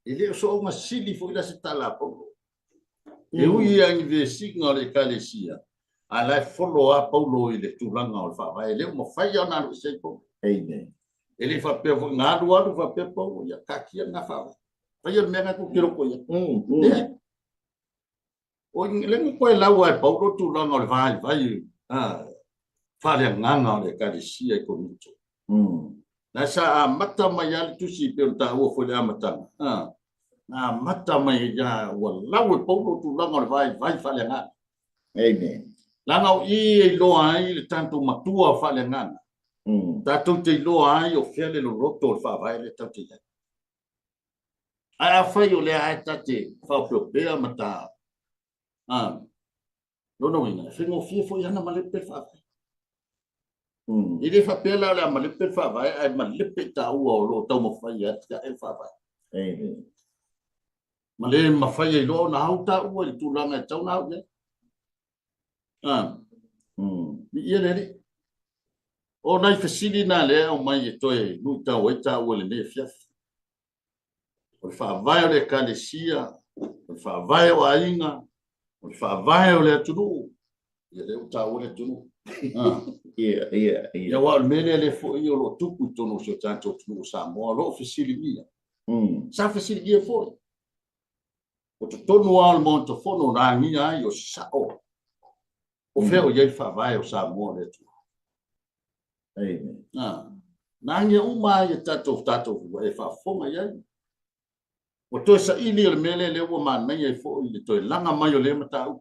Ele so uma sili foi da sitala po. E o ia investi ngole kalesia. Ala follow up o lu ile tu langa o fa vai le mo fai ya na se po. Amen. Ele fa pe ngadu adu fa pe po ya kakia na fa. Fai ya menga ku kiro ko ya. O lengo ko la wa pa ro tu la ngol vai fa le nganga le ka di si e ko mito na sa mata mai al tu si pe ta o fo le mata na mata mai ya wa la wa pa ro tu la ngol vai fa le nganga Amen. la ngau i lo ai le tanto matua fa le nganga ta tu te lo ai o fele lo roto fa vai le tau te ai fa yo le ai tate fa pro pe mata no ina fingo fifo ya na malepe fa ile fa pela la malepe fa vai ai malepe ta u o lo to mo fa ya ta e fa vai male ma fa ye lo na hauta u le tu la nga tau na u ni ye le o nai fasili na le o mai to e nu ta o ta u le ne fiaf o fa vai le kalesia o fa vai o ainga o fa vai o le tunu ia le uta o le tunu ia wa mele le fo io lo tupu tonu so tanto tunu sa mo lo fisili mia sa fisili ia fo o tonu al monto fono na mia io sa o fe o ia fa vai o sa mo le tu na nge uma ia tato e fa fo ia o to sa ili le mele le o man mai fo i to langa mai o le mata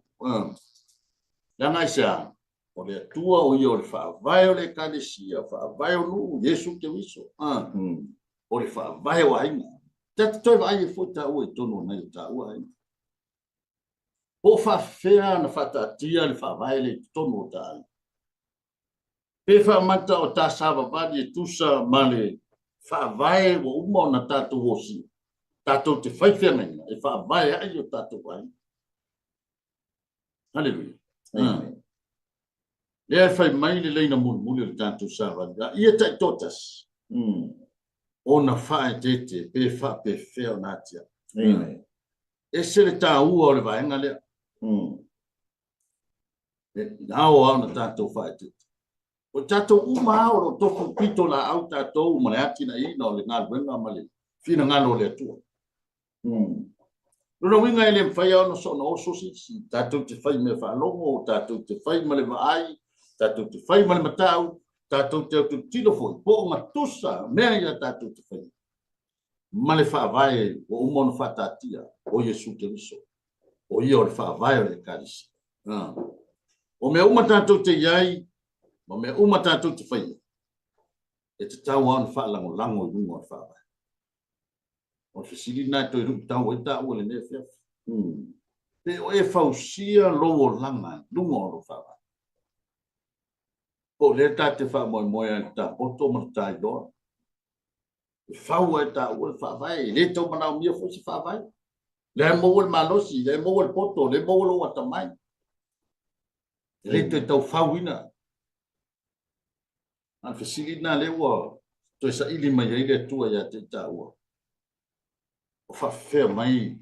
langa sa o le tua o io fa vai o le kalesia fa vai o lu Yesu te viso o le fa vai o ai tat to vai fo ta o to no na ta o ai o fa fea na fata tia le fa vai le to no ta pe fa mata o ta sa va di tu sa male fa vai o mo na ta tu o si tato te fai fena e fa vai ai o tato vai haleluia le fai mai le leina mun le tato sava ia tai totas ona fa te pe fa pe fe onatia e se le ta u o le vai ngale na o ona tato fa te o tato uma o to pito la au tato uma le atina i no le ngal venga male fina ngalo le tu no winga ele fai ono so no so si tato te fai me fa longo tato te fai male vai tato te fai male matau tato te tilo foi po ma tusa me ya tato te fai male fa vai o mon fa tatia o Yesu te viso o io fa vai o le kalisi o me uma tato te yai o me uma tato te fai e te tau an fa lango lungo fa vai o fisili na to ru ta o ta o le ne fe pe o e fausia lo langa lungo ro fa o le ta te fa mo ta o to mo ta do fa o ta o fa vai le to mana o mi fo si fa vai le mo o malosi le mo o poto le mo o wa tamai le to fa wina an fisili na le wo to sa ili mai ile tu ya te ta o fa fe mai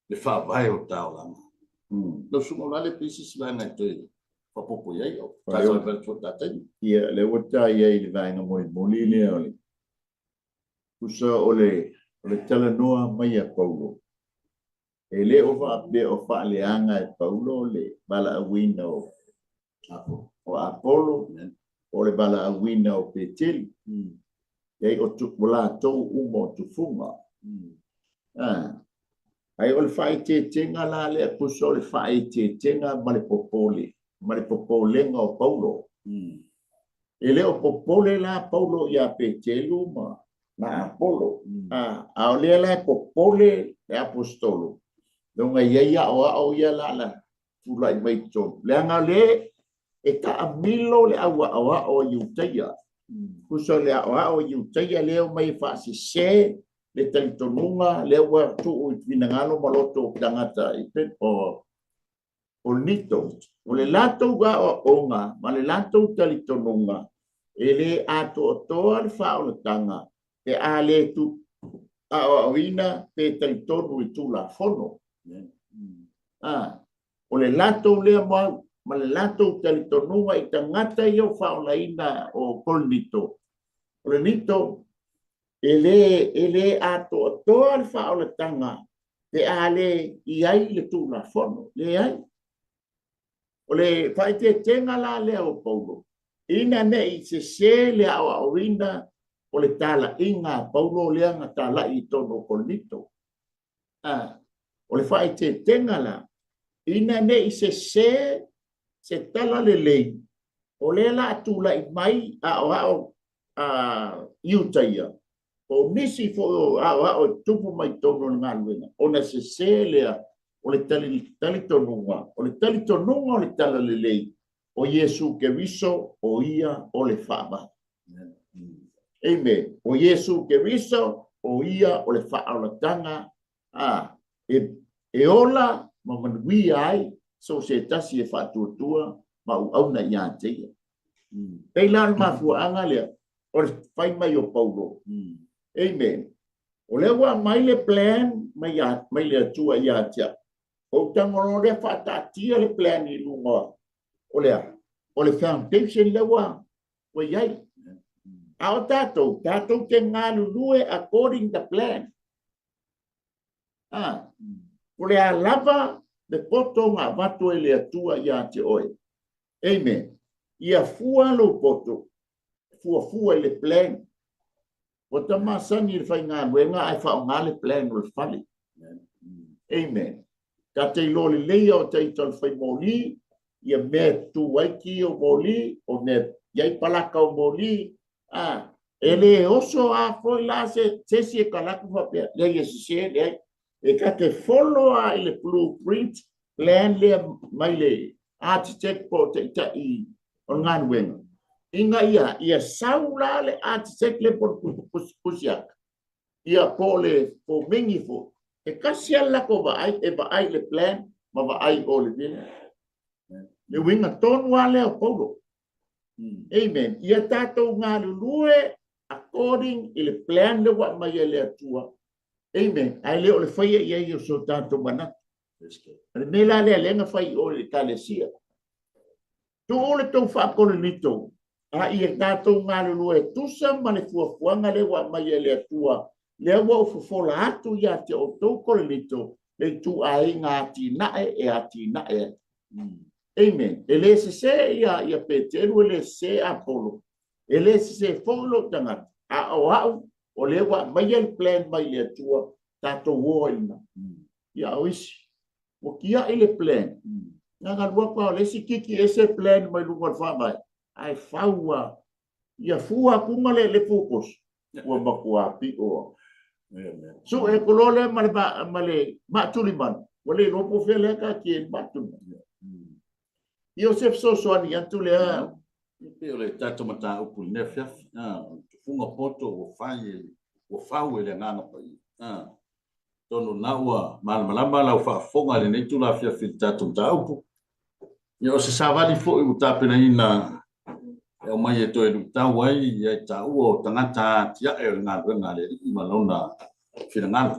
le fa vai o tau lama lo sumo la le pisi sila na to fa popo ia o ta so ver to ta tai ia le wata ia i le vai nga moli le ole usa ole tala noa mai a Paulo e le o fa be o fa le anga e Paulo le bala awina o Apollo o le bala awina o Peteli e o tu wala to umo tu funga ai o le fai te tenga la le puso le fai te tenga male popolenga o Paulo e le o popole la Paulo ia Petelu ma na Apollo a o le la popole le apostolo donga ia o ia la fulai mai to le anga le e ka amilo le awa o Iuteia Kuso le o yu tia leo mai fa se le talitonunga le wa tu vinangalo maloto tangata ipe o nito o le lato ga o nga ma le lato talitonunga ele ato to al fa o tanga e ale tu a wina pe talitonu tu la fono o le lato le ma le lato talitonunga i tangata yo fa o laina o polnito o le nito ele ato to al fa o tanga e ale i ai le tu la fono le ai o le fai te tenga la le o paulo ina ne i se le o wina o le tala inga paulo le anga tala i tono polnito o le fai te tenga la ina ne i se tala le lei o le la tu la i mai o iutaia o nisi fo o tupu mai tono ngā luenga o na se lea o le tali tonunga o le tali tonunga o le tala le lei o Yesu ke viso o ia o le whaama. Amen. O Yesu ke viso o ia o le whaalatanga e ola ma manui ai so se tasi e whaatuatua ma au na ia teia. Pei lan mafuanga lea o le whai mai o Paulo. Amen. O le wa mai le plan mai le atua ia tia. O tangoro le whaatatia le plan i lunga. O le foundation le wa iai. Ao tatou te ngā lulue according to plan. O le alava le poto ngā watu e le atua ia te oe. Amen. Ia fua lo poto. Fua le plan. O ta masani le whai ngā luenga ai whao ngā le plan o le whali. Amen. Ka te ilo le leia o te ital whai moli. Ia mea tu waiki o moli. O mea iai palaka o moli. Ele oso a foi la se e kalaku papea. Le ia se le e ka te follow a le blueprint plan le mai le architect po te ita i o ngā luenga. Inga ia saula le architect le por pusiak. Ia po le po mingi fo. E kasia la ko vai e vai le plan ma vai o le vina. Le winga tonu ale o Paulo. Amen. Ia tatou ngā lulue according i le plan le wa mai le atua. Amen. Ai le o le whaia ia i o so tatou manatu. Me la le alenga whai o le kalesia. Tu o le tau whaakole nito. Ia tatou ngā lulue tusa ma le fuafuanga le wa mai le atua. Le wa o fufola atu ia te o tau kole nito. Le tu ai ngā tinae e a tinae. Amen. Ele se ia Petero ele se Apolo. Ele se folo tanga. O le wa mai el plan mai le tua tato woina. Ia oisi. O kia ele plan. Nga lua pa le si kiki ese plan mai lunga fa mai. Ai faua. Ia fua kunga le focus. Ua makua pi o. So e kolole male matuliman. Wale ropo fele ka ki matuliman. Iosef sosoani atu lea. Pe ole tato mata upu nefia. Funga poto o fau ele ngana pai. Tono naua malmalama lau whaafonga le nei tula fia fil tato mata upu. Ia o se savali fo i utapena ina. E o mai e toi tau ai ia tau o tangata tia e ngā renga le i malona fina ngana.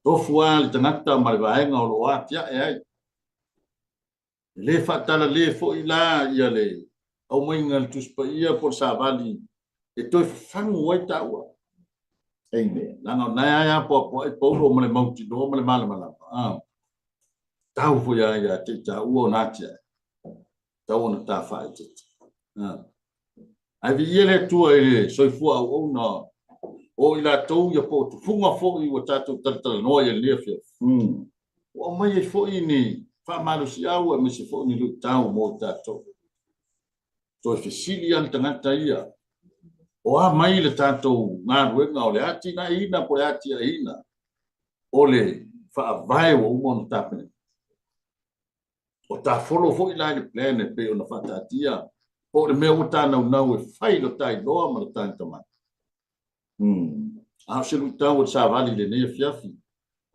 Tofua le tangata marivaenga o loa tia e ai. Le fatala le fo ila ia le au mai ngal tuspa ia por savali e toi fangu wai taua. Amen. Langa na ya po e polo mo le mauti no mo le mala. Tau fo ia te tau o natia. Tau na ta fa te. Ai vi ele tua ele soifua o na o ila tou ia po funga fo i o tatu tata no ia le fia. O mai fo ini fa malu si au me se fo ni lu tau mo tato. So fisili an tangata ia. O a mai le tato ngā ruenga o le ati na ina po le ati a ina. O le fa vai o mon tapene. O ta folo fo ila le plane pe o na fatatia. o le mea uta nau e whai lo tai loa ma le tai tamai. A se lui tau sa vali le nei fiafi.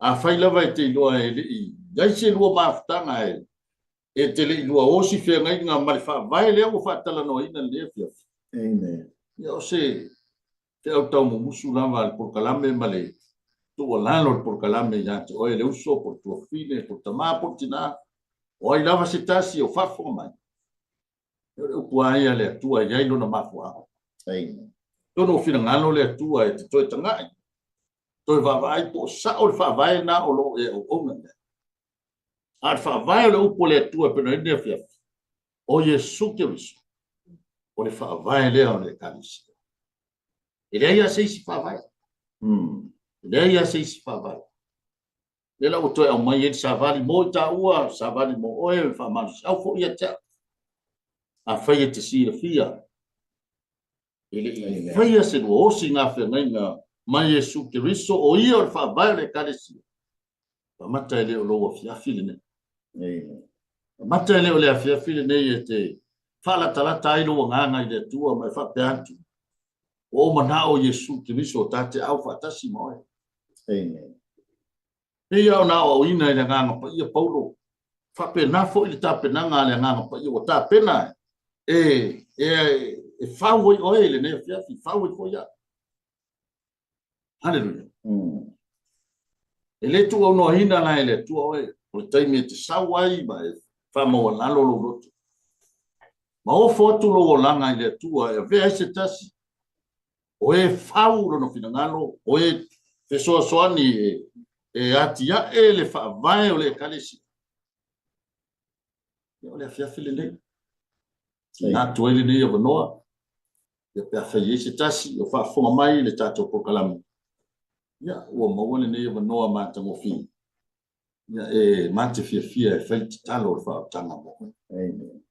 A whai lava e te loa e le i. Gai se lua maafutanga e te le i lua osi fea ngai ngā mali wha vai lea o whaatala no ina le fiafi. Amen. Ia o se te au tau mo musu lava al por kalame ma le tua lalo por kalame ia te oe le uso por tua fine por tamā por tina. O ai lava se tasi o whafo mai. O pua ia le atua iai lona mafua. Amen. Tono fina ngano le atua e te toi tangai. Toi vavai po sa o le whaavai na o lo e o onga ne. A le whaavai o le upo le atua peno e nea fiafi. O Yesu Kiriso. O le whaavai lea o le kanisi. E lea ia se isi whaavai. E lea ia se isi whaavai. Le la o toi au mai e savali mo i ta ua, savali mo oe e whaamanu. Au fo ia tea. A whaia te sira fia. Ele whaia se lua osi ngā whengai ngā mai Yesu Kiriso o ia o le whaavai o le kanisi. Pamata ele o loa fiafile ne. Pamata ele o le fiafile ne e te whala talata ailo o nganga i le tua mai whape antu. O mana o Yesu Kiriso tate au whatasi moe. Amen. Ia o na o ina i le nganga pa ia Paulo. Whape nafo i le tapenanga le nganga pa ia o tapena. E whawoi oe le ne fiafi, whawoi ko ia. Hallelujah. E le tu au no hina la ele tu oe. O le taimi e te sawai ma e whamaua lalo lo roto. Ma o fotu lo langa i le tua e vea se tasi. O e whau rono fina ngalo. O e fesoa soani e atia e le whaavai o le kalesi. O le fiafi le nei. Nā tuele nei o vanoa. Ia pia whai se tasi o whaafonga mai le tātou pokalami. Ia ua maua le nei o vanoa mātango fi. Ia e mate fia e whai te talo o whaatanga mo. Amen.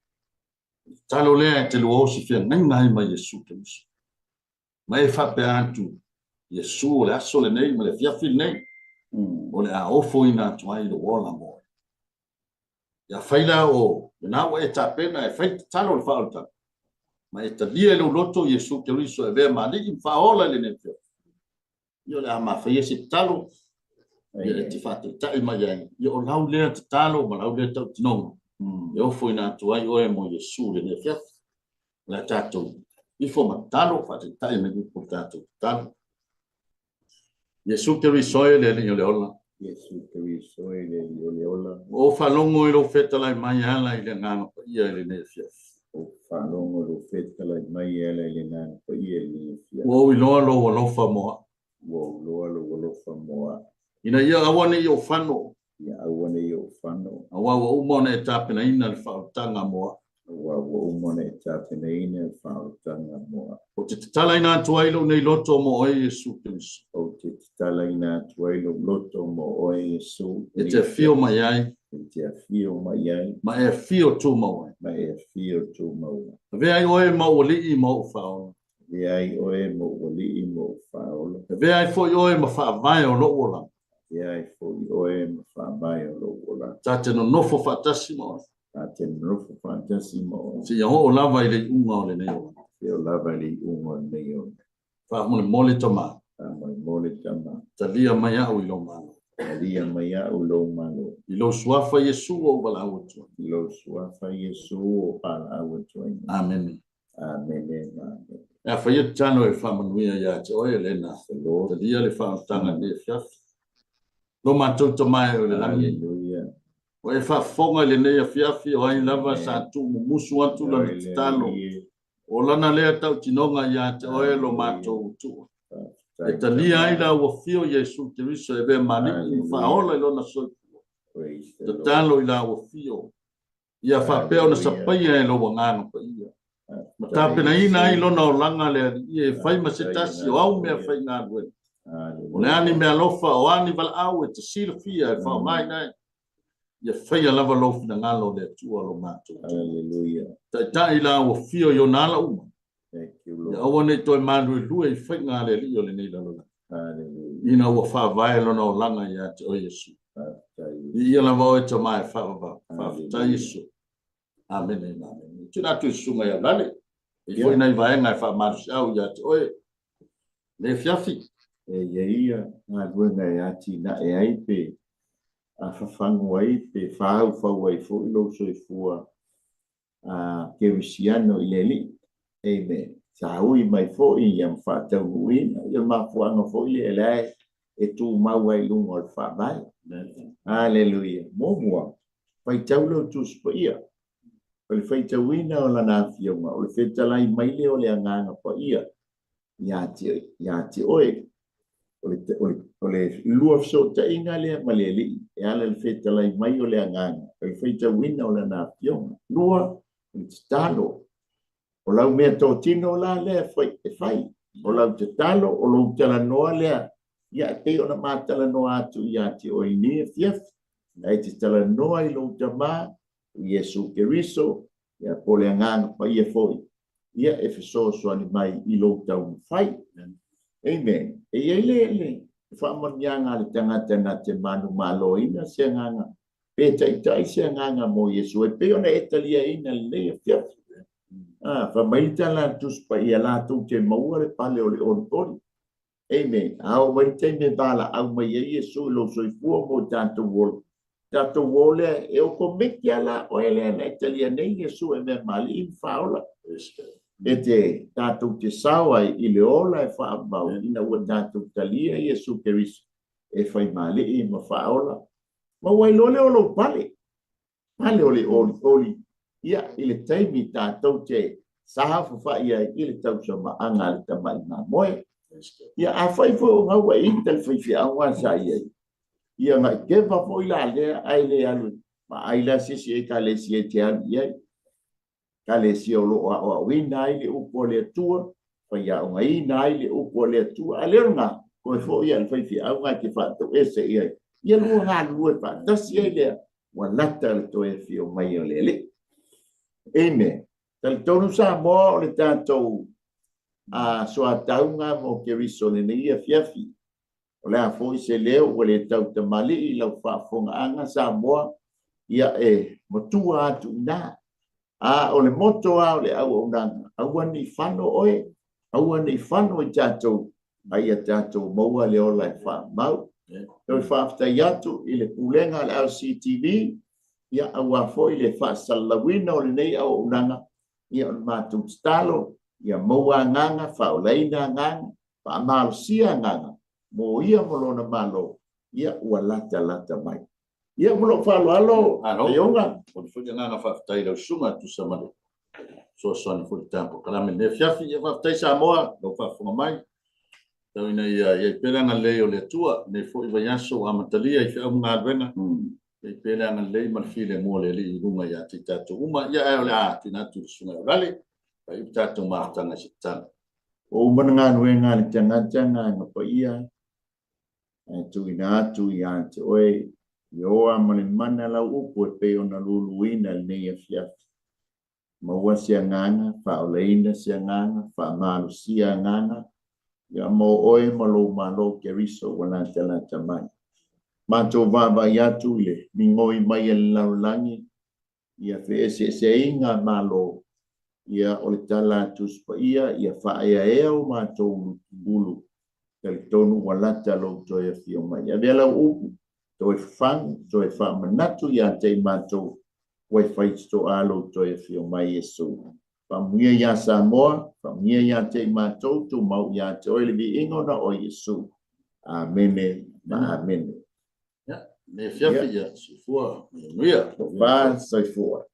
Talo lea te lua osi fia ngai ngai mai Yesu Kiriso. Mai whape antu Yesu o le aso le nei ma le fiafi le nei. O le a ofo ina tuai lo wola mo. Ia whaila o na o e tapena e whai te talo le whaotanga. Ma e talia e lo loto Yesu Kiriso e vea mani i whaola le nei fia. Io le ama whaia se talo. Ia e te whate tai mai ai. Ia o lau lea te talo ma lau lea tau tinonga. E ofo ina tuai oe mo Yesu le nei fia. La tatou. I fo matalo whate tai me po tatou talo. Yesu Kiriso e le le ola. Yesu Kiriso e le ola. O whalongo i lo whetala i mai ala i le ngana pa ia le nei fia. O whanongo lo whetala i mai ala i le ngana pa ia le fia. O i loa lo walofa moa. Wo loa lo walofa moa. Ina ia awane i o whano. Ia awane i o whano. Awa wa umone e tāpena ina le whaotanga moa. Wa umone e tāpena ina le whaotanga moa. O te tala ina tuailo nei loto mo oe Yesu Kiriso. O te tala ina tuailo loto mo oe Yesu. E te fio mai ai. E te fio mai ai. Ma e fio tu maua. Ma e fio tu maua. Vea ai oe maua i mau whaola. Vea ai oe mo wali i mo whaola. Vea ai fo i oe ma whaavai o lo ola. Vea ai fo i oe ma whaamai o lo ola. Tā te no nofo whaatasi moa. A te nofo fantasi mo. Si ia ho o lava i le unga o le nei ola. Te o lava li ungo nei o. Whaamone mole tama. A mai mole tama. Ta lia mai au i lo mana. Lia mai au lo malo. I lo suafa Yesu o wala au atua. I lo suafa Yesu o pala au atua. Amen. Amen. Amen. E a whaia tano e whamanuia ia te oe lena. Ta lia le whaatanga le fiafi. Lo mātou tamai o le langi. Hallelujah. O e whaafonga le nei a fiafi o ai lava sa tu musu atu la te talo. O lana lea tau tinonga ia te oe lo mātou utua. E ta lia ai la ua fio Yesu Kiriso e vea mani i whaola i lona soipu. Ta talo i la ua fio. Ia whapeo na sapaia e lo wanganga pa ia. Ma tāpena ina ai lona o langa lea i e whaima se tasi o au mea whai ngā duene. O le ani mea lofa o ani vala au e te sila fia e whao mai nei. Ia whaia lava lofi na ngalo le tua lo mātou. Hallelujah. Ta i la ua fio i o nala uma. Thank you, Ia Lord. awa nei toi mānu e lua i whai ngā le li o le nei lalo. Hallelujah. Ina ua whaavai lona o langa i ate o Yesu. Ia lava o e ta mai whaavai. Ta Yesu. Amen. Amen. tuna tu sunga ya lale e foi na vai ngai fa march au ya oi le fiafi ia na duenga ya tina e ai pe a fafangu ai pe fau fau ai fo lo so fua a ke visiano ileli amen sa ui mai fo i am fa ta uina ia ma fo anga fo ile ele e tu ma wai lu ngol fa mai haleluia mo pai tau lo tu ia o le fai tauina o lana fionga o le fetalai mai le o le anganga pa ia ia ti oe o le lua so ta inga le maleli e ala le fetalai mai o le anganga o le fai tauina o lana fionga lua o talo o lau mea tō tino la le fai o lau te talo o lau tala noa lea ia te o na mātala noa atu ia ti oe ni e fiaf ai te tala noa i lau tamā Yesu Keriso ia pole anganga pa ia foi ia e feso soani mai i lo tau fai amen e ele fa manyanga le tangata na te manu malo ina se nganga pe tai se nganga mo Yesu e pe ona etalia ina le fia fa mai tala tus pa ia la tu te mo le pale o le on amen au mai te me bala au mai Yesu lo soi fu mo tanto vol Tato wole e o komiki ala o ele na italia nei Yesu e me mali in faula. E te tato te sawa i le ola e wha ambau ina ua tato talia Yesu Keriso e whai mali i ma faula. Ma wai lole o lo pale. Pale o le oli. Ia i le taimi tato te sahafu wha ia i le tau sa maanga le tamai na moe. Ia a whai fo ngawa i tal whai fi awa sa ia ia ngai ke va foi la le ai le alu ma ai la si ka le si te an ia ka le si o lo o wi nai le u po le tu fa ia ngai nai le u po le tu ale nga ko fo ia fa fi au ngai ke fa to ese ia ia lu nga lu fa ta si le wa lata to e fi o mai o le amen tal tonu sa mo le tanto a so ataunga mo ke riso le ia fiafi o le foi se leo o le tau te mali i lau whaafonga anga sa moa ia e motua atu na a o le moto a o le au o nanga aua ni whano oe aua ni whano i tātou ai a tātou maua le ola e wha mau o whaafta iatu i le pulenga le LCTV ia aua foi le wha salawina o le nei au o nanga ia o le mātou stalo ia maua nganga wha o leina nganga wha amalo sia nganga mo ia molona malo ia ua lata mai ia molo falo alo ayonga o le fuja nganga fa tai lo sunga tu samale so ni fu tempo kala me ne fiafi ia fa tai sa moa lo fa fu mai tau ina ia pela nga le o le tua ne fu i vayaso amatalia i fa nga vena ia pela nga le mal file mo le li lunga ia tita tu uma ia ole a tina tu sunga rale ai tata ma tanga sitan o mananga nuenga le tanga no ia tu ina tu ia te oe yo amale mana la upo e pe ona luluina nei e fiaf maua sia nganga fa oleina sia nganga fa malu sia nganga ya mo oe malo Keriso wana tala tamai mato vava yatu le mingoi mai el laulangi ia fe se inga malo ia ole tala tus pa ia fa ia o mato bulu tonu walata lo to e fio mai ya vela upu to e fan to e fa manatu ya te mato we fight to alo to e fio mai Yesu pa mia ya Samoa pa mia ya te mato to mau ya to e vi ingona o Yesu amen amen ya ne fiafi ya sifua mia va sai fua